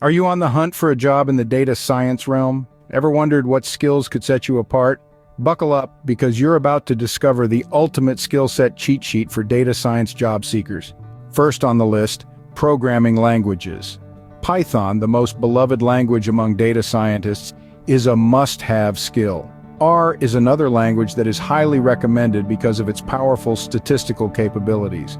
Are you on the hunt for a job in the data science realm? Ever wondered what skills could set you apart? Buckle up, because you're about to discover the ultimate skill set cheat sheet for data science job seekers. First on the list, programming languages. Python, the most beloved language among data scientists, is a must-have skill. R is another language that is highly recommended because of its powerful statistical capabilities.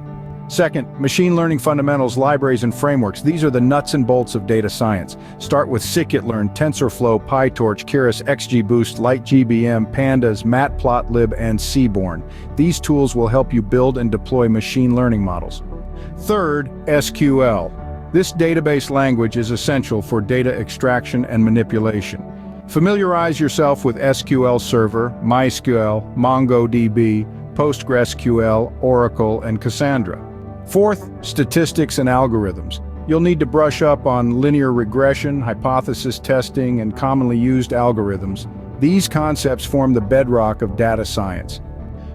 Second, machine learning fundamentals, libraries, and frameworks. These are the nuts and bolts of data science. Start with scikit-learn, TensorFlow, PyTorch, Keras, XGBoost, LightGBM, Pandas, Matplotlib, and Seaborn. These tools will help you build and deploy machine learning models. Third, SQL. This database language is essential for data extraction and manipulation. Familiarize yourself with SQL Server, MySQL, MongoDB, PostgreSQL, Oracle, and Cassandra. Fourth, statistics and algorithms. You'll need to brush up on linear regression, hypothesis testing, and commonly used algorithms. These concepts form the bedrock of data science.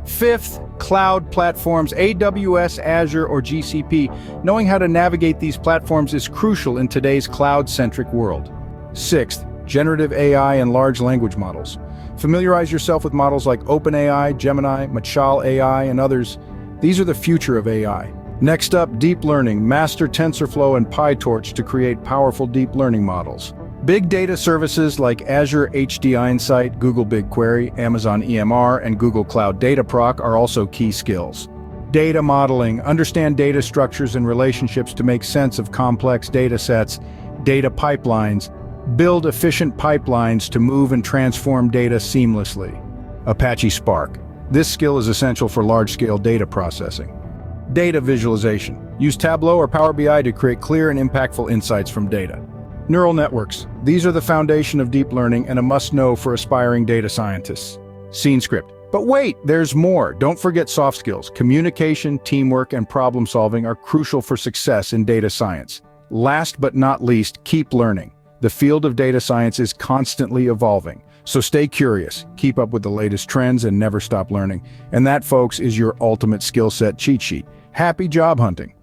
Fifth, cloud platforms, AWS, Azure, or GCP. Knowing how to navigate these platforms is crucial in today's cloud-centric world. Sixth, generative AI and large language models. Familiarize yourself with models like OpenAI, Gemini, Machal AI, and others. These are the future of AI. Next up, deep learning. Master TensorFlow and PyTorch to create powerful deep learning models. Big data services like Azure HD Insight, Google BigQuery, Amazon EMR, and Google Cloud Dataproc are also key skills. Data modeling. Understand data structures and relationships to make sense of complex data sets. Data pipelines. Build efficient pipelines to move and transform data seamlessly. Apache Spark. This skill is essential for large-scale data processing. Data visualization. Use Tableau or Power BI to create clear and impactful insights from data. Neural networks. These are the foundation of deep learning and a must-know for aspiring data scientists. Scene script. But wait, there's more. Don't forget soft skills. Communication, teamwork, and problem solving are crucial for success in data science. Last but not least, keep learning. The field of data science is constantly evolving, so stay curious, keep up with the latest trends, and never stop learning. And that, folks, is your ultimate skill set cheat sheet. Happy job hunting!